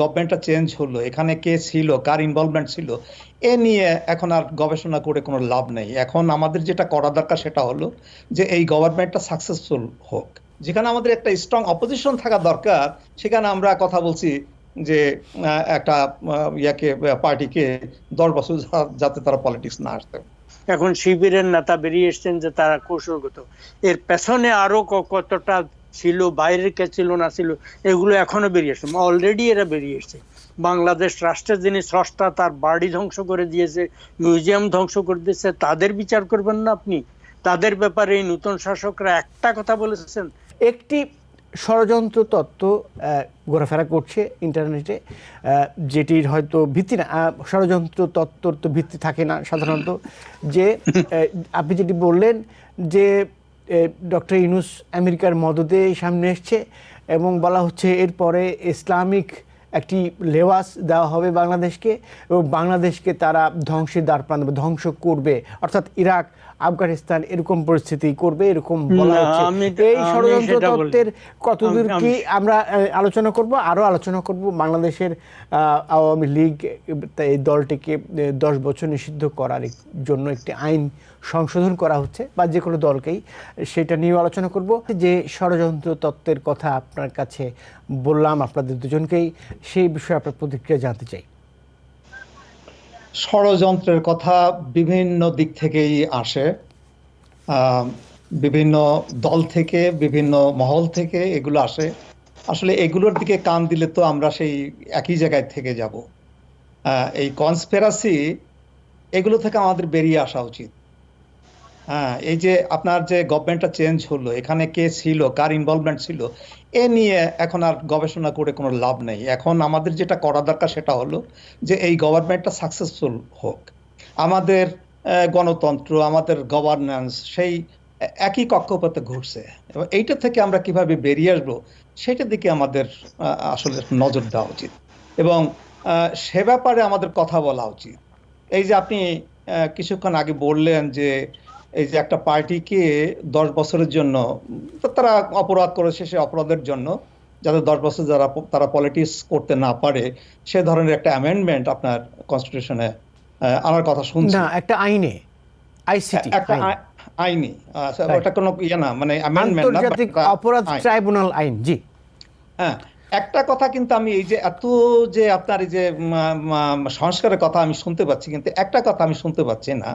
গভর্নমেন্টটা change হলো, এখানে কে ছিল, কার ইনভলভমেন্ট ছিল, এ নিয়ে এখন আর গবেষণা করে কোনো লাভ নেই। এখন আমাদের যেটা করা দরকার সেটা হলো যে এই গভর্নমেন্টটা সাকসেসফুল হোক। যেখানে আমাদের একটা স্ট্রং অপোজিশন থাকা দরকার, সেখানে আমরা কথা বলছি যে একটা ইয়াকে পার্টিকে 10 বছর যাতে তারা পলিটিক্স না আসতে। এখন শিবিরের নেতা বেরিয়ে এসছেন যে তারা কৌশলগত, এর পেছনে আরো কতটা ছিল, বাইরের কে ছিল না ছিল, এগুলো এখনো বেরিয়ে আসছে, অলরেডি এরা বেরিয়ে এসছে। বাংলাদেশ রাষ্ট্রের যিনি স্রষ্টা, তার বাড়ি ধ্বংস করে দিয়েছে, মিউজিয়াম ধ্বংস করে দিয়েছে, তাদের বিচার করবেন না আপনি? তাদের ব্যাপারে এই নতুন শাসকরা একটা কথা বলেছেন? একটি ষড়যন্ত্র তত্ত্ব ঘোরাফেরা করছে ইন্টারনেটে, যেটির হয়তো ভিত্তি না, ষড়যন্ত্র তত্ত্বর তো ভিত্তি থাকে না সাধারণত, যে আপনি যেটি বললেন যে ডক্টর ইউনূস আমেরিকার মদদে সামনে এসছে এবং বলা হচ্ছে এরপরে ইসলামিক একটি লেওয়াস দেওয়া হবে বাংলাদেশকে, এবং বাংলাদেশকে তারা ধ্বংসের দ্বারপ্রান্তে ধ্বংস করবে, অর্থাৎ ইরাক, আফগানিস্তান এরকম পরিস্থিতি করবে, এরকম বলা হচ্ছে। এই ষড়যন্ত্র তত্ত্বের কতদূর কি আমরা আলোচনা করব, আরও আলোচনা করব। বাংলাদেশের আওয়ামী লীগ এই দলটিকে 10 বছর নিষিদ্ধ করার জন্য একটি আইন সংশোধন করা হচ্ছে, বা যে কোনো দলকেই, সেটা নিয়েও আলোচনা করব। যে ষড়যন্ত্র তত্ত্বের কথা আপনার কাছে বললাম, আপনাদের দুজনকেই, সেই বিষয়ে আপনার প্রতিক্রিয়া জানতে চাই। ষড়যন্ত্রের কথা বিভিন্ন দিক থেকেই আসে, বিভিন্ন দল থেকে, বিভিন্ন মহল থেকে এগুলো আসে। আসলে এগুলোর দিকে কান দিলে তো আমরা সেই একই জায়গায় থেকে যাব। এই কনস্পিরাসি, এগুলো থেকে আমাদের বেরিয়ে আসা উচিত। এই যে আপনার যে গভর্নমেন্টটা চেঞ্জ হলো, এখানে কে ছিল, কার ইনভলভমেন্ট ছিল, এ নিয়ে এখন আর গবেষণা করে কোনো লাভ নেই। এখন আমাদের যেটা করা দরকার সেটা হলো যে এই গভর্নমেন্টটা সাকসেসফুল হোক। আমাদের গণতন্ত্র, আমাদের গভর্নেন্স সেই একই কক্ষপথে ঘুরছে, এবং এইটা থেকে আমরা কিভাবে বেরিয়ে আসবো সেটার দিকে আমাদের আসলে নজর দেওয়া উচিত, এবং সে ব্যাপারে আমাদের কথা বলা উচিত। এই যে আপনি কিছুক্ষণ আগে বললেন যে এই যে একটা পার্টিকে 10 বছরের জন্য তারা অপরাধ করেছে, সে অপরাধের জন্য যাতে 10 বছর তারা পলিটিক্স করতে না পারে, সে ধরনের একটা অ্যামেন্ডমেন্ট আপনার কনস্টিটিউশনে আনার কথা শুনছি। না, একটা আইনে, আইসিটি, একটা আইনি, ওটা কোনো ইয়ে না, মানে অ্যামেন্ডমেন্ট না, আন্তর্জাতিক অপরাধ ট্রাইব্যুনাল আইন। জি হ্যাঁ, একটা কথা কিন্তু আমি এই যে এত যে আপনার এই যে সংস্কারের কথা আমি শুনতে পাচ্ছি, কিন্তু একটা কথা আমি শুনতে পাচ্ছি না,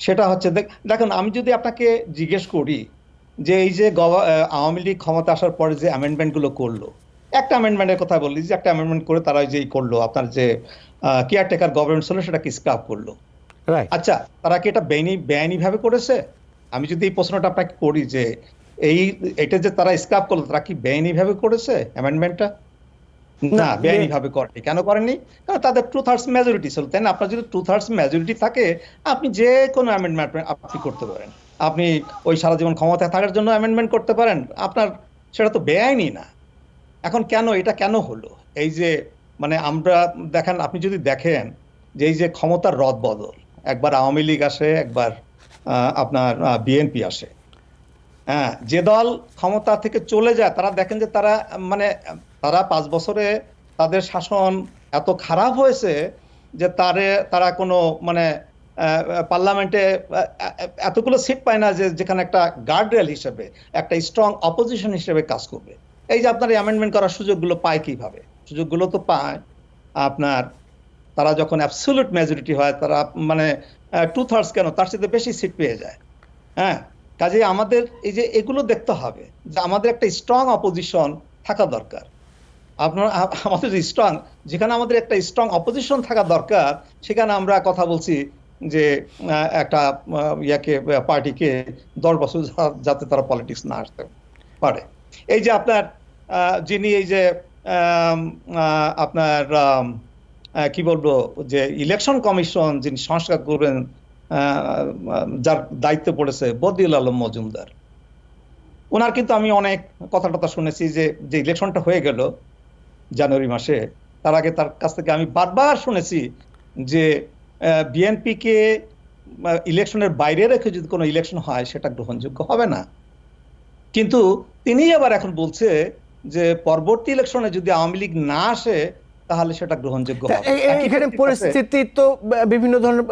সেটা হচ্ছে দেখুন, আমি যদি আপনাকে জিজ্ঞেস করি যে এই যে আওয়ামী লীগ ক্ষমতা আসার পরে যে অ্যামেন্ডমেন্টগুলো করলো, একটা অ্যামেন্ডমেন্টের কথা বললি যে একটা অ্যামেন্ডমেন্ট করে তারা যে করলো, আপনার যে কেয়ারটেকার গভর্নমেন্ট ছিল সেটাকে স্ক্র্যাপ করলো। আচ্ছা, তারা কি এটা বেআইনি ভাবে করেছে? আমি যদি এই প্রশ্নটা আপনাকে করি যে এটা যে তারা স্ক্র্যাপ করলো, তারা কি বেআইনি ভাবে করেছে অ্যামেন্ডমেন্টটা? না, বেআইনি ভাবে করেনি। কেন করেনি? কারণ তাদের 2/3 মেজরিটি ছিল, তাই না? আপনার যদি 2/3 মেজরিটি থাকে, আপনি যে কোনো অ্যামেন্ডমেন্ট আপনি করতে পারেন। আপনি ওই সারা জীবন ক্ষমতায় থাকার জন্য অ্যামেন্ডমেন্ট করতে পারেন, আপনার সেটা তো বেআইনি না। এখন কেন এটা কেন হলো? এই যে মানে আমরা দেখেন, আপনি যদি দেখেন যে এই যে ক্ষমতার রদ বদল, একবার আওয়ামী লীগ আসে, একবার আপনার বিএনপি আসে। যে দল ক্ষমতা থেকে চলে যায়, তারা দেখেন যে তারা মানে তারা 5 বছরে তাদের শাসন এত খারাপ হয়েছে যে তারা কোনো মানে পার্লামেন্টে এতগুলো সিট পায় না যে যেখানে একটা গার্ডরেল হিসেবে, একটা স্ট্রং অপোজিশন হিসেবে কাজ করবে। এই যে আপনার অ্যামেন্ডমেন্ট করার সুযোগগুলো পায় কিভাবে? সুযোগগুলো তো পায় আপনার তারা যখন অ্যাবসলিউট মেজরিটি হয়, তারা মানে 2/3 কেন, তার সাথে বেশি সিট পেয়ে যায়। কাজে আমাদের এই যে এগুলো দেখতে হবে যে আমাদের একটা স্ট্রং অপোজিশন থাকা দরকার। আমাদের স্ট্রং, যেখানে আমাদের একটা স্ট্রং অপোজিশন থাকা দরকার, সেখানে আমরা কথা বলছি যে একটা পার্টিকে 10 বছর যাতে তারা পলিটিক্স না আসতে পারে। এই যে আপনার যিনি এই যে আপনার কি বলবো, যে ইলেকশন কমিশন যিনি সংস্কার করবেন, যার দায়িত্ব পড়েছে বদিউল আলম মজুমদার, ওনার কিন্তু আমি অনেক কথা শুনেছি যে ইলেকশনটা হয়ে গেল জানুয়ারি মাসে, তার আগে তার কাছ থেকে আমি বারবার শুনেছি যে বিএনপিকে ইলেকশনের বাইরে রেখে যদি কোনো ইলেকশন হয় সেটা গ্রহণযোগ্য হবে না। কিন্তু তিনি আবার এখন বলছে যে পরবর্তী ইলেকশনে যদি আওয়ামী লীগ না আসে, তাহলে সেটা গ্রহণযোগ্য তা হবে। এখানে পরিস্থিতি আছে। পরিস্থিতি তো বিভিন্ন ধরনের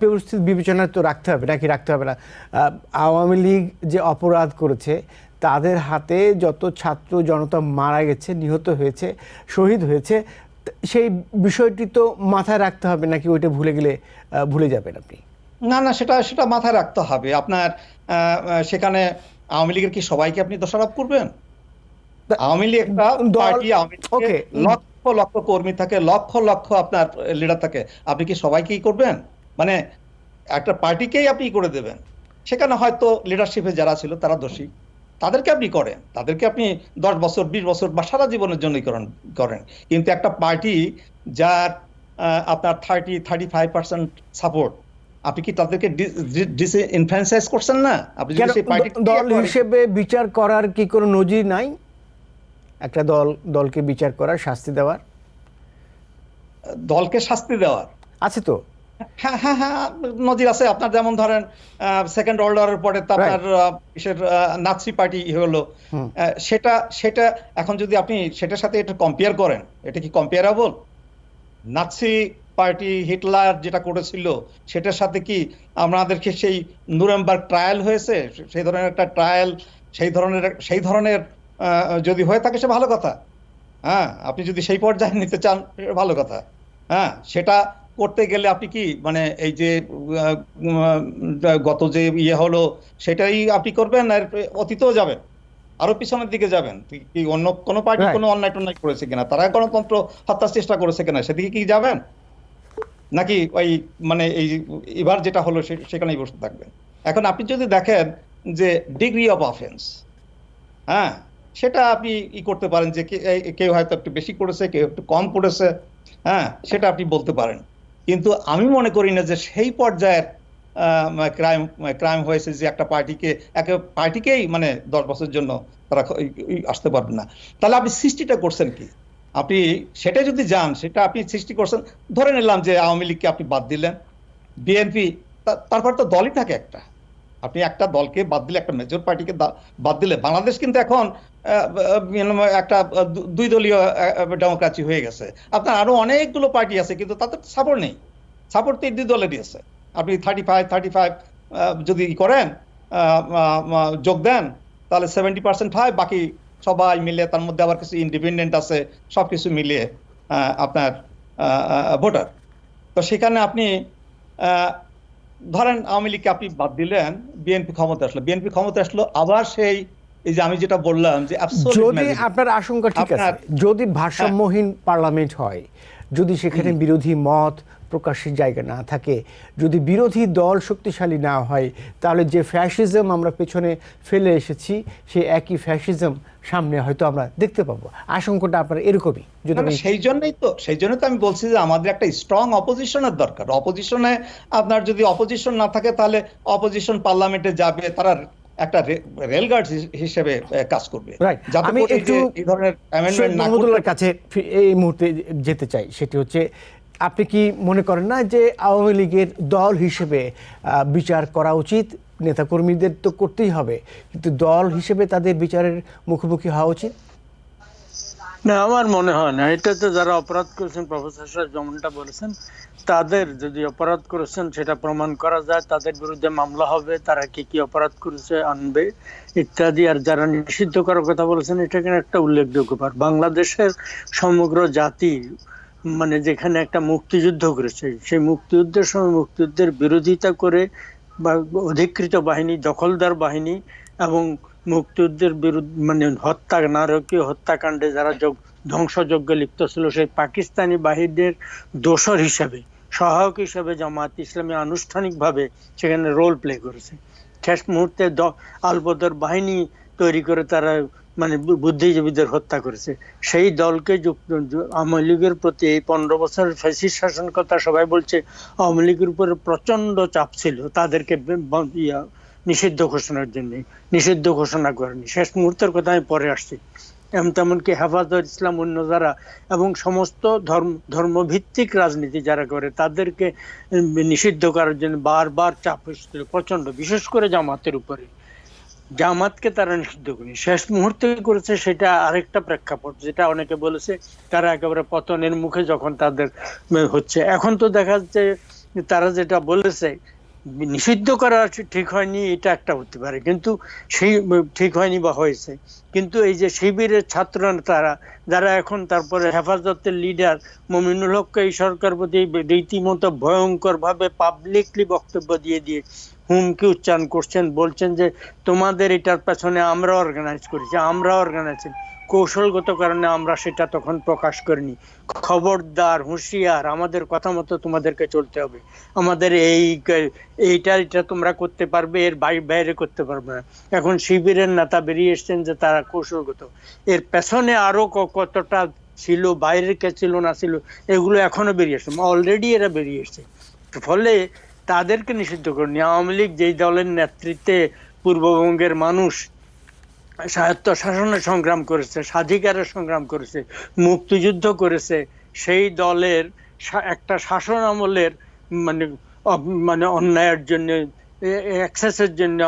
পরিস্থিতি বিবেচনা তো রাখতে হবে নাকি রাখতে হবে না? আওয়ামী লীগ যে অপরাধ করেছে, তাদের হাতে যত ছাত্র জনতা মারা গেছে, নিহত হয়েছে, শহীদ হয়েছে, সেই বিষয়টি তো মাথায় রাখতে হবে নাকি ওইটা ভুলে গেলে ভুলে যাবেন আপনি? না না, সেটা সেটা মাথায় রাখতে হবে আপনার। সেখানে আওয়ামী লীগের কি সবাইকে আপনি দোষারোপ করবেন? আওয়ামী লীগ একটা পার্টি, আওয়ামী লীগে ওকে, লক্ষ লক্ষ কর্মী থাকে, লক্ষ লক্ষ আপনার লিডার থাকে, আপনি কি সবাইকেই করবেন? মানে একটা পার্টিকেই আপনি করে দেবেন? সেখানে হয়তো লিডারশিপে যারা ছিল তারা দোষী, তাদেরকে আপনি করেন, তাদেরকে আপনি 10 বছর 20 বছর বা সারা জীবনের জন্যই করেন। কিন্তু একটা পার্টি যার আপনার 35% সাপোর্ট, আপনি কি তাদেরকে ডিসইনফ্রাঞ্চাইজ করছেন না? আপনি যদি সেই পার্টি দল হিসেবে বিচার করার কি কোনো নজির নাই? একটা দলকে বিচার করার, শাস্তি দেওয়ার দলকে শাস্তি দেওয়ার আছে তো? হ্যাঁ হ্যাঁ হ্যাঁ, নজির আছে। আপনার যেমন ধরেন সেকেন্ড অর্ডারের পরে তো আপনার নাৎসি পার্টি হলো, সেটা সেটা এখন যদি আপনি সেটার সাথে এটা কম্পেয়ার করেন, এটা কি কম্পেয়ারেবল? নাৎসি পার্টি হিটলার যেটা করেছিল সেটার সাথে কি আমাদেরকে সেই নুরেমবার্গ ট্রায়াল হয়েছে, সেই ধরনের একটা ট্রায়াল, সেই ধরনের যদি হয়ে থাকে সে ভালো কথা। হ্যাঁ, আপনি যদি সেই পর্যায়ে নিতে চান ভালো কথা। হ্যাঁ, সেটা করতে গেলে আপনি কি মানে এই যে গত যে হলো সেটাই আপনি করবেন, আর অতীতেও যাবেন, আরো পিছনের দিকে যাবেন? কি অন্য কোনো পার্টি কোনো অন্যায় টন্যায় করেছে কিনা, তারা গণতন্ত্র হত্যার চেষ্টা করেছে কিনা, সেদিকে কি যাবেন? নাকি ওই মানে এই এবার যেটা হলো সেখানেই বসে থাকবেন? এখন আপনি যদি দেখেন যে ডিগ্রি অফ অফেন্স, হ্যাঁ, সেটা আপনি করতে পারেন যে কেউ হয়তো একটু বেশি করেছে, কেউ একটু কম করেছে, হ্যাঁ, সেটা আপনি বলতে পারেন। কিন্তু আমি মনে করি না যে সেই পর্যায়ের ক্রাইম হয়েছে যে একটা পার্টিকেই মানে 10 বছরের জন্য তারা আসতে পারবে না। তাহলে আপনি সৃষ্টিটা করছেন কি? আপনি সেটা যদি যান, সেটা আপনি সৃষ্টি করছেন, ধরে নিলাম যে আওয়ামী লীগকে আপনি বাদ দিলেন, বিএনপি, তারপর তো দলই থাকে একটা। আপনি একটা দলকে বাদ দিলে, একটা মেজর পার্টিকে বাদ দিলে, বাংলাদেশ কিন্তু এখন একটা 2 দলীয় ডেমোক্রেসি হয়ে গেছে। আপনার আরো অনেকগুলো পার্টি আছে কিন্তু তাদের সাপোর্ট নেই, সাপোর্ট তো 2 দলেরই আছে। আপনি 35 যদি করেন, যোগ দেন, তাহলে 70% হয়, বাকি সবাই মিলে, তার মধ্যে আবার কিছু ইন্ডিপেন্ডেন্ট আছে, সবকিছু মিলিয়ে আপনার ভোটার। তো সেখানে আপনি ধরেন আওয়ামী লীগকে আপনি বাদ দিলেন, বিএনপি ক্ষমতা আসলো, আবার সেই এই যে আমি যেটা বললাম যে যদি আপনার আশঙ্কা ঠিক আছে, যদি ভারসাম্যহীন পার্লামেন্ট হয়, যদি সেখানে বিরোধী মত প্রকাশের জায়গা না থাকে, যদি বিরোধী দল শক্তিশালী না হয়, তাহলে যে ফ্যাসিজম আমরা পেছনে ফেলে এসেছি সেই একই ফ্যাসিজম সামনে হয়তো আমরা দেখতে পাবো। আশঙ্কাটা আপনার এরকমই? সেই জন্যই তো আমি বলছি যে আমাদের একটা স্ট্রং অপোজিশনের দরকার। অপোজিশনে আপনার যদি অপোজিশন না থাকে, তাহলে অপোজিশন পার্লামেন্টে যাবে, তারা একটা রেলগার্ড হিসেবে কাজ করবে। আমি একটু এই ধরনের অ্যামেন্ডমেন্ট না করতে কাছে এই মুহূর্তে যেতে চাই, সেটি হচ্ছে, আপনি কি মনে করেন না যে আওয়ামী লীগের দল হিসেবে বিচার করা উচিত? নেতাকর্মীদের তো করতেই হবে, কিন্তু দল হিসেবে তাদের বিচারের মুখোমুখি হওয়া উচিত না? আমার মনে হয় না। এটা তো যারা অপরাধ করেছেন, প্রফেসর সাহেব যেমনটা বলেছেন, তাদের যদি অপরাধ করেছেন সেটা প্রমাণ করা যায়, তাদের বিরুদ্ধে মামলা হবে, তারা কি কি অপরাধ করেছে আনবে ইত্যাদি। আর যারা নিষিদ্ধ করার কথা বলেছেন, এটা কিন্তু একটা উল্লেখযোগ্য ব্যাপার। বাংলাদেশের সমগ্র জাতি মানে যেখানে একটা মুক্তিযুদ্ধ করেছে, সেই মুক্তিযুদ্ধের সময় মুক্তিযুদ্ধের বিরোধিতা করে বা অধিকৃত বাহিনী, দখলদার বাহিনী এবং মুক্তিযুদ্ধের বিরুদ্ধে মানে হত্যা, নারকীয় হত্যাকাণ্ডে যারা ধ্বংসযজ্ঞে লিপ্ত ছিল, সেই পাকিস্তানি বাহিনীর দোসর হিসাবে, সহায়ক হিসাবে জামায়াত ইসলামী আনুষ্ঠানিকভাবে সেখানে রোল প্লে করেছে। শেষ মুহূর্তে আলবদর বাহিনী তৈরি করে তারা মানে বুদ্ধিজীবীদের হত্যা করেছে। সেই দলকে আওয়ামী লীগের প্রতি এই 15 বছরের ফ্যাসিস্ট শাসন কথা সবাই বলছে, আওয়ামী লীগের উপরে প্রচন্ড চাপ ছিল তাদেরকে নিষিদ্ধ ঘোষণার জন্য। নিষিদ্ধ ঘোষণা করেনি, শেষ মুহূর্তের কথা আমি পরে আসছি। তেমনকি হেফাজত ইসলাম, অন্য যারা এবং সমস্ত ধর্মভিত্তিক রাজনীতি যারা করে, তাদেরকে নিষিদ্ধ করার জন্য বারবার চাপ হয়েছিল প্রচন্ড, বিশেষ করে জামাতের উপরে। জামাতকে তারা নিষিদ্ধ করেনি, শেষ মুহূর্তে করেছে সেটা আরেকটা প্রেক্ষাপট, যেটা অনেকে বলেছে তারা একেবারে পতনের মুখে যখন তাদের হচ্ছে। এখন তো দেখা যাচ্ছে তারা যেটা বলেছে নিষিদ্ধ করা ঠিক হয়নি, এটা একটা হতে পারে, কিন্তু সেই ঠিক হয়নি বা হয়েছে, কিন্তু এই যে শিবিরের ছাত্ররা তারা যারা এখন তারপরে হেফাজতের লিডার মমিনুল হককে এই সরকার প্রতি রীতিমতো ভয়ঙ্কর ভাবে পাবলিকলি বক্তব্য দিয়ে দিয়ে হুমকি উচ্চারণ করছেন, বলছেন যে তোমাদের এটার পেছনে আমরা অর্গানাইজ করেছি, আমরা অর্গানাইজ, কৌশলগত কারণে আমরা সেটা তখন প্রকাশ করিনি, খবরদার হুঁশিয়ার, আমাদের কথা মতো তোমাদেরকে চলতে হবে, আমাদের এইটা তোমরা করতে পারবে, এর বাইরে করতে পারবে না। এখন শিবিরের নেতা বেরিয়ে এসছেন যে তারা কৌশলগত, এর পেছনে আরো কতটা ছিল, বাইরের কে ছিল না ছিল, এগুলো এখনো বেরিয়ে আসছে, অলরেডি এরা বেরিয়ে এসছে। ফলে তাদেরকে নিষিদ্ধ করেনি। আওয়ামী লীগ যেই দলের নেতৃত্বে পূর্ববঙ্গের মানুষ স্বায়ত্ত শাসনের সংগ্রাম করেছে, স্বাধিকারের সংগ্রাম করেছে, মুক্তিযুদ্ধ করেছে, সেই দলের একটা শাসন আমলের মানে মানে অন্যায়ের জন্য, এক্সেসের জন্য,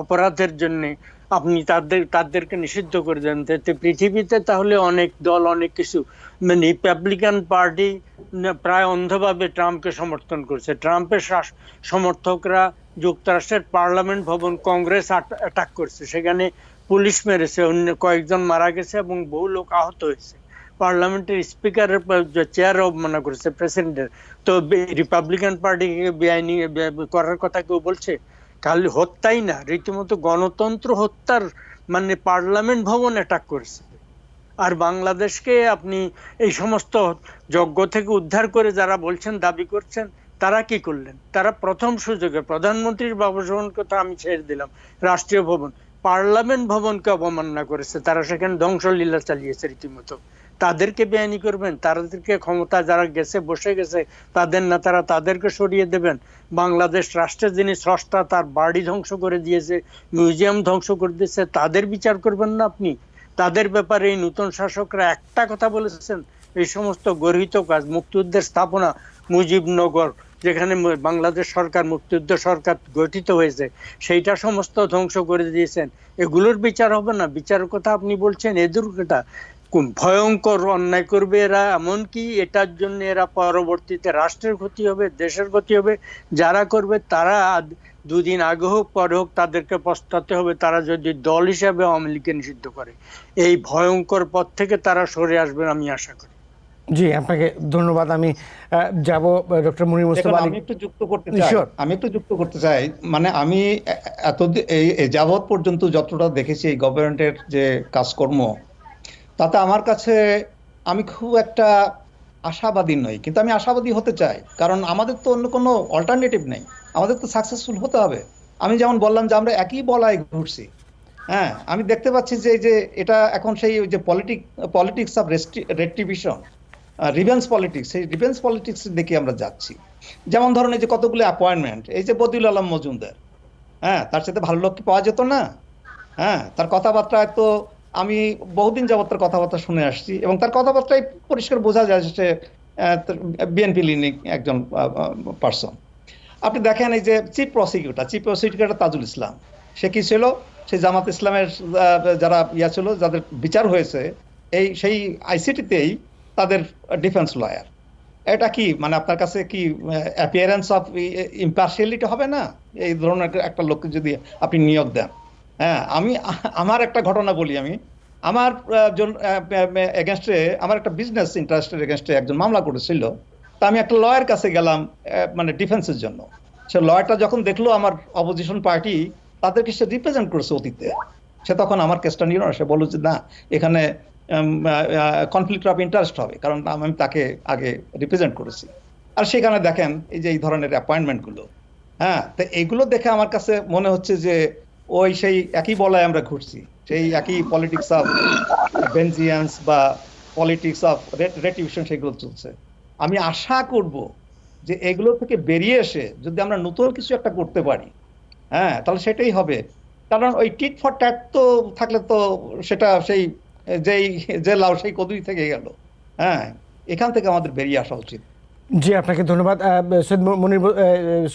অপরাধের জন্য আপনি তাদেরকে নিষিদ্ধ করে দেন। পৃথিবীতে তাহলে অনেক দল অনেক কিছু, মানে রিপাবলিকান পার্টি প্রায় অন্ধভাবে ট্রাম্পকে সমর্থন করছে, ট্রাম্পের সমর্থকরা যুক্তরাষ্ট্রের পার্লামেন্ট ভবন কংগ্রেস অ্যাটাক করছে, সেখানে পুলিশ মেরেছে, অন্য কয়েকজন মারা গেছে এবং বহু লোক আহত হয়েছে, পার্লামেন্টের স্পিকারের চেয়ার অবমাননা করেছে প্রেসিডেন্টের। তো রিপাবলিকান পার্টিকে বেআইনি করার কথা কেউ বলছে? খালি হত্যাই না, রীতিমতো গণতন্ত্র হত্যার মানে পার্লামেন্ট ভবন অ্যাটাক করেছে। আর বাংলাদেশকে আপনি এই সমস্ত যজ্ঞ থেকে উদ্ধার করে যারা বলছেন, দাবি করছেন, তারা কি করলেন? তারা প্রথম সুযোগে প্রধানমন্ত্রীর বাসভবন কথা আমি ছেড়ে দিলাম, রাষ্ট্রীয় ভবন, পার্লামেন্ট ভবনকে অবমাননা করেছে, তারা সেখানে ধ্বংসলীলা চালিয়েছে রীতিমতো। তাদেরকে বেআইনি করবেন? তাদেরকে ক্ষমতা যারা গেছে, বসে গেছে, তাদের নেতারা, তাদেরকে সরিয়ে দেবেন? বাংলাদেশ রাষ্ট্রের যিনি স্রষ্টা, তার বাড়ি ধ্বংস করে দিয়েছে, মিউজিয়াম ধ্বংস করে দিয়েছে, তাদের বিচার করবেন না আপনি? তাদের ব্যাপারে এই নতুন শাসকরা একটা কথা বলেছেন, এই সমস্ত গর্হিত কাজ, মুক্তিযুদ্ধের স্থাপনা, মুজিবনগর যেখানে বাংলাদেশ সরকার, মুক্তিযুদ্ধ সরকার গঠিত হয়েছে, সেইটা সমস্ত ধ্বংস করে দিয়েছেন, এগুলোর বিচার হবে না? বিচারের কথা আপনি বলছেন, এদের কথা ভয়ঙ্কর অন্যায় করবে এরা, এমনকি এটার জন্য এরা পরবর্তীতে রাষ্ট্রের ক্ষতি হবে, দেশের ক্ষতি হবে, যারা করবে তারা দুদিন আগে হোক পরে হোক তাদেরকে পস্তাতে হবে, তারা যদি দল হিসাবে আওয়ামী লীগকে নিষিদ্ধ করে। এই ভয়ঙ্কর পথ থেকে তারা সরে আসবেন আমি আশা করি। জি, আপনাকে ধন্যবাদ। আমি যাব ডক্টর মুনীর মুস্তাফা আলী। আমি একটু যুক্ত করতে চাই, মানে আমি এত যাবৎ পর্যন্ত যতটা দেখেছি এই গভর্নমেন্টের যে কাজকর্ম, তাতে আমার কাছে আমি খুব একটা আশাবাদী নই, কিন্তু আমি আশাবাদী হতে চাই, কারণ আমাদের তো অন্য কোনো অল্টারনেটিভ নেই, আমাদের তো সাকসেসফুল হতে হবে। আমি যেমন বললাম যে আমরা একই বলায় ঘুরছি, হ্যাঁ, আমি দেখতে পাচ্ছি যে এই যে এটা এখন সেই যে politics of retribution, revenge politics, সেই রিভেঞ্জ পলিটিক্স দেখে আমরা যাচ্ছি। যেমন ধরুন এই যে কতগুলো অ্যাপয়েন্টমেন্ট, এই যে বদিউল আলম মজুমদার, হ্যাঁ, তার সাথে ভালো লোক কি পাওয়া যেত না? হ্যাঁ, তার কথাবার্তায় তো আমি বহুদিন যাবত তার কথাবার্তা শুনে আসছি, এবং তার কথাবার্তায় পরিষ্কার বোঝা যায় যে বিএনপি লিনিক একজন পার্সন। আপনি দেখেন এই যে চিফ প্রসিকিউটর তাজুল ইসলাম, সে কি ছিল? সে জামাত ইসলামের যারা ছিল, যাদের বিচার হয়েছে সেই আইসিটিতেই, তাদের ডিফেন্স লয়ার। এটা কি মানে আপনার কাছে কি অ্যাপিয়ারেন্স অফ ইম্পার্শিয়ালিটি হবে না এই ধরনের একটা লোককে যদি আপনি নিয়োগ দেন? হ্যাঁ, আমার একটা ঘটনা বলি, আমি আমার এগেনস্টে, আমার একটা বিজনেস ইন্টারেস্টের এগেনস্টে একজন মামলা করেছিল, তা আমি একটা লয়ার কাছে গেলাম মানে ডিফেন্সের জন্য। সে লয়ারটা যখন দেখলো আমার অপোজিশন পার্টি, তাদেরকে সে রিপ্রেজেন্ট করেছে অতীতে, সে তখন আমার কেসটা নিল না, সে বলল যে না, এখানে কনফ্লিক্ট অফ ইন্টারেস্ট হবে, কারণ আমি তাকে আগে রিপ্রেজেন্ট করেছি। আর সেখানে দেখেন এই যে এই ধরনের অ্যাপয়েন্টমেন্টগুলো, হ্যাঁ, তো এইগুলো দেখে আমার কাছে মনে হচ্ছে যে ওই সেই একই বলায় আমরা ঘুরছি, সেই একই পলিটিক্স অফ ভেঞ্জিয়ান্স বা পলিটিক্স অফ রেট্রিবিউশন, সেগুলো চলছে। আমি আশা করব যে এগুলো থেকে বেরিয়ে এসে যদি আমরা নতুন কিছু একটা করতে পারি, হ্যাঁ, তাহলে সেটাই হবে। কারণ ওই টিট ফর ট্যাট তো থাকলে তো সেটা সেই যে লাউ সেই কদুই থেকে গেল। হ্যাঁ, এখান থেকে আমাদের বেরিয়ে আসা উচিত। জি, আপনাকে ধন্যবাদ সৈয়দ মনির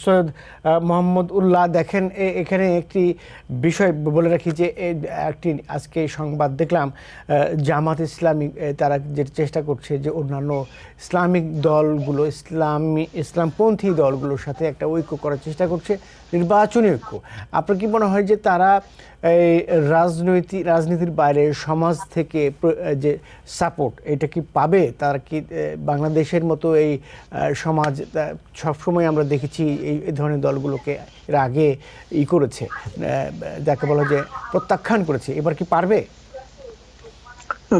সৈয়দ মোহাম্মদ উল্লাহ। দেখেন এখানে একটি বিষয় বলে রাখি যে একটি আজকে সংবাদ দেখলাম, জামাত ইসলামী তারা যে চেষ্টা করছে যে অন্যান্য ইসলামিক দলগুলো, ইসলামপন্থী দলগুলোর সাথে একটা ঐক্য করার চেষ্টা করছে, নির্বাচনী ঐক্য। আপনার কি মনে হয় যে তারা এই রাজনীতির বাইরে সমাজ থেকে যে সাপোর্ট এটা কি পাবে? তারা কি বাংলাদেশের মতো এই সমাজ, সবসময় আমরা দেখেছি এই ধরনের দলগুলোকে এর আগে করেছে, যাকে বলা যে প্রত্যাখ্যান করেছে, এবার কি পারবে?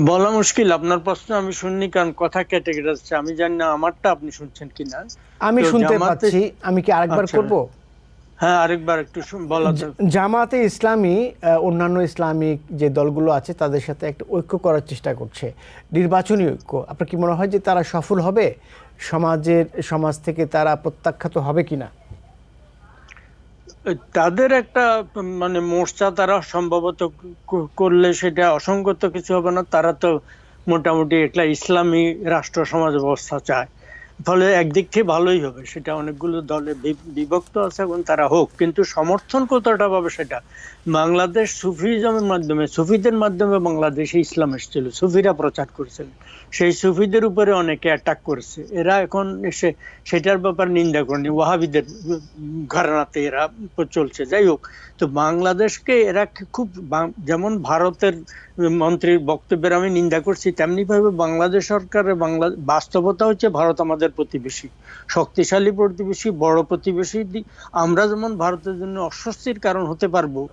বলা মুশকিল। আপনার প্রশ্ন আমি শুননি, কারণ কথা কেটে কেটে যাচ্ছে। আমি জানি না আমারটা আপনি শুনছেন কিনা। আমি শুনতে পাচ্ছি, আমি কি আরেকবার করব? হ্যাঁ, আরেকবার একটু বলা। জামাতে ইসলামী অন্যান্য ইসলামিক যে দলগুলো আছে তাদের সাথে একটা ঐক্য করার চেষ্টা করছে, নির্বাচনী ঐক্য। আপনার কি মনে হয় যে তারা সফল হবে? সমাজ থেকে তারা প্রত্যাখ্যাত হবে কিনা? তাদের একটা মানে মোর্চা তারা সম্ভবত করলে সেটা অসঙ্গত কিছু হবে না। তারা তো মোটামুটি একটা ইসলামী রাষ্ট্র সমাজ ব্যবস্থা চায়, ফলে একদিক থেকে ভালোই হবে। সেটা অনেকগুলো দলে বিভক্ত আছে এবং তারা হোক, কিন্তু সমর্থন কতটা পাবে সেটা বাংলাদেশ সুফিজমের মাধ্যমে, সুফিদের মাধ্যমে বাংলাদেশে ইসলাম এসেছিল, সুফিরা প্রচার করেছিল, সেই সুফিদের উপরে অনেকে অ্যাটাক করেছে। এরা এখন এসে সেটার ব্যাপার নিন্দা করেনি, ওয়াহাবিদের ঘরানাতে এরা চলছে। যাই হোক, তো বাংলাদেশকে এরা খুব, যেমন ভারতের মন্ত্রীর বক্তব্যের আমি নিন্দা করছি, তেমনি ভাবে বাংলাদেশ সরকারের বাস্তবতা হচ্ছে ভারত আমাদের প্রতিবেশী, শক্তিশালী প্রতিবেশী, বড় প্রতিবেশী। আমরা যেমন ভারতের জন্য অস্বস্তির কারণ হতে পারবো,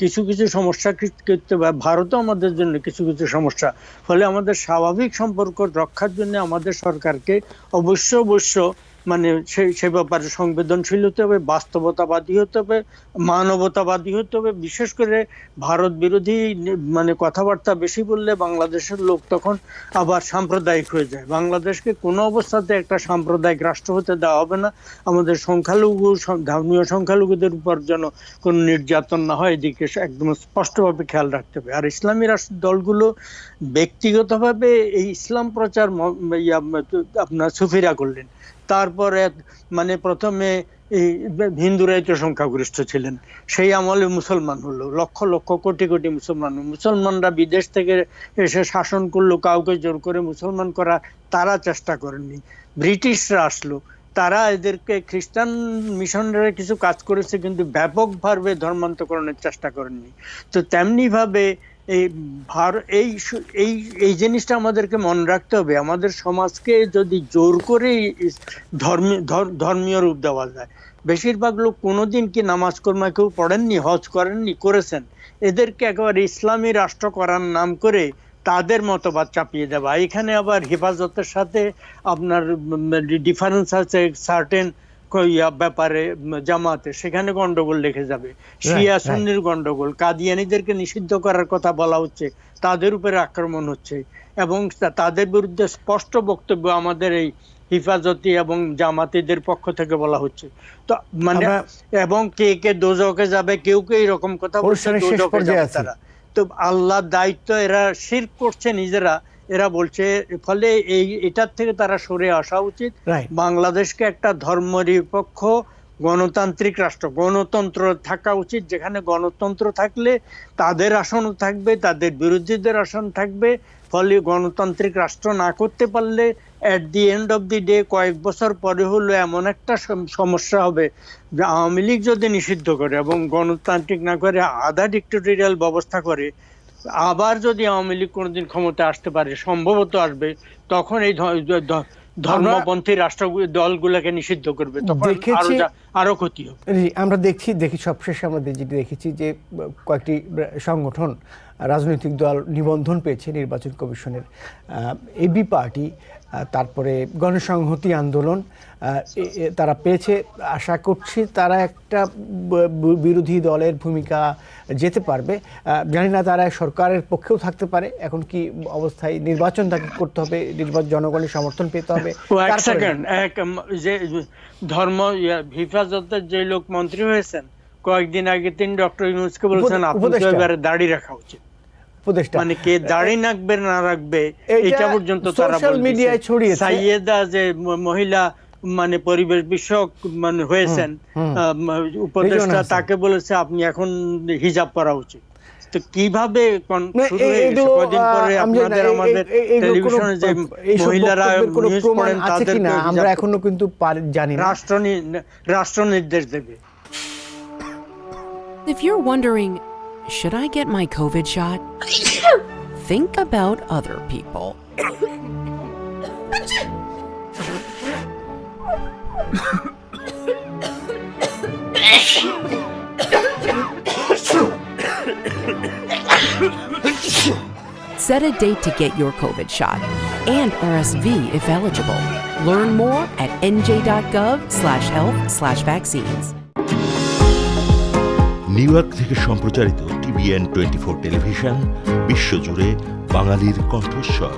কিছু কিছু সমস্যা করতে পারে, ভারতও আমাদের জন্য কিছু কিছু সমস্যা। ফলে আমাদের স্বাভাবিক সম্পর্ক রক্ষার জন্য আমাদের সরকারকে অবশ্য মানে সে ব্যাপারে সংবেদনশীল হতে হবে, বাস্তবতাবাদী হতে হবে, মানবতাবাদী হতে হবে। বিশেষ করে ভারত বিরোধী মানে কথাবার্তা বেশি বললে বাংলাদেশের লোক তখন আবার সাম্প্রদায়িক হয়ে যায়। বাংলাদেশকে কোনো অবস্থাতে একটা সাম্প্রদায়িক রাষ্ট্র হতে দেওয়া হবে না। আমাদের সংখ্যালঘু, ধর্মীয় সংখ্যালঘুদের উপর যেন কোনো নির্যাতন না হয়, এদিকে একদম স্পষ্টভাবে খেয়াল রাখতে হবে। আর ইসলামী রাষ্ট্র দলগুলো ব্যক্তিগতভাবে এই ইসলাম প্রচার আপনার সুফিরা করলেন। তারপরে মানে প্রথমে এই হিন্দুরাই তো সংখ্যাগরিষ্ঠ ছিলেন, সেই আমলে মুসলমান হলো, লক্ষ লক্ষ কোটি কোটি মুসলমানরা বিদেশ থেকে এসে শাসন করলো, কাউকে জোর করে মুসলমান করা তারা চেষ্টা করেননি। ব্রিটিশরা আসলো, তারা এদেরকে, খ্রিস্টান মিশনারিরা কিছু কাজ করেছে, কিন্তু ব্যাপকভাবে ধর্মান্তকরণের চেষ্টা করেননি। তো তেমনি ভাবে এই জিনিসটা আমাদেরকে মনে রাখতে হবে। আমাদের সমাজকে যদি জোর করে ধর্মীয় রূপ দেওয়া যায়, বেশিরভাগ লোক কোনোদিন কি নামাজ কলমা কেউ পড়েননি, হজ করেননি, করেছেন, এদেরকে একেবারে ইসলামী রাষ্ট্র করার নাম করে তাদের মতবাদ চাপিয়ে দেওয়া। এখানে আবার হেফাজতের সাথে আপনার ডিফারেন্স আছে সার্টেন ব্যাপারে, জামাতে সেখানে গন্ডগোল লেগে যাবে, শিয়া সুন্নির গন্ডগোল, কাদিয়ানীদেরকে নিষিদ্ধ করার কথা বলা হচ্ছে, তাদের উপরে আক্রমণ হচ্ছে, এবং তাদের বিরুদ্ধে স্পষ্ট বক্তব্য আমাদের এই হিফাজতি এবং জামাতিদের পক্ষ থেকে বলা হচ্ছে। তো মানে এবং কে কে দোজখে যাবে, কেউ কে এরকম কথা বলছে, দোজখে যাবে তারা। তো আল্লাহর দায়িত্ব, এরা শিরক করছে নিজেরা, এরা বলছে। ফলে এটার থেকে তারা সরে আসা উচিত। বাংলাদেশকে একটা ধর্মনিরপেক্ষ গণতান্ত্রিক রাষ্ট্র, গণতন্ত্র থাকা উচিত, যেখানে গণতন্ত্র থাকলে তাদের আসনও থাকবে, তাদের বিরোধীদের আসন থাকবে। ফলে গণতান্ত্রিক রাষ্ট্র না করতে পারলে at the end of the day কয়েক বছর পরে হলো এমন একটা সমস্যা হবে যে আওয়ামী লীগ যদি নিষিদ্ধ করে এবং গণতান্ত্রিক না করে আধা ডিক্টেটোরিয়াল ব্যবস্থা করে, আবার যদি আওয়ামী লীগ কোনোদিন ক্ষমতা আসতে পারে, সম্ভবত আসবে, তখন এই ধর্মপন্থী রাষ্ট্র দলগুলোকে নিষিদ্ধ করবে, তখন আরো ক্ষতি হবে। আমরা দেখি সবশেষে আমরা যেটি দেখেছি যে কয়েকটি সংগঠন, রাজনৈতিক দল নিবন্ধন পেয়েছে নির্বাচন কমিশনের, এবি পার্টি, তারপরে গণসংহতি আন্দোলন, তারা পেয়েছে। আশা করছি তারা একটা বিরোধী দলের ভূমিকা যেতে পারবে। জানি না তারা সরকারের পক্ষেও থাকতে পারে। এখন কি অবস্থায় নির্বাচন তাকে করতে হবে, জনগণের সমর্থন পেতে হবে। যে ধর্ম হেফাজতের যে লোক মন্ত্রী হয়েছেন কয়েকদিন আগে, তিনি ডক্টর ইউনূসকে বলছেন আপনি এবারে দাড়ি রাখা উচিত। উপদেষ্টা মানে কে দাড়ি রাখবে না রাখবে এটা পর্যন্ত তারা সোশ্যাল মিডিয়ায় ছড়িয়েছে। সাইয়েদা যে মহিলা মানে পরিবেশ বিষয়ক মানে হয়েছেন উপদেষ্টা, তাকে বলেছে আপনি এখন হিজাব পরা উচিত। তো কিভাবে শুরু হয়ে গেছে কদিন পরে আপনাদের আমাদের টেলিভিশনে যে মহিলারা নিউজ পড়েন তাদের আমরা এখনো কিন্তু জানি না, রাষ্ট্র নির্দেশ দেবে। If you're wondering, should I get my COVID shot? Think about other people. Set a date to get your COVID shot and RSV if eligible. Learn more at nj.gov/health/vaccines. New York থেকে সম্প্রচারিত TVN 24 television বিশ্বজুড়ে বাঙালির কণ্ঠস্বর।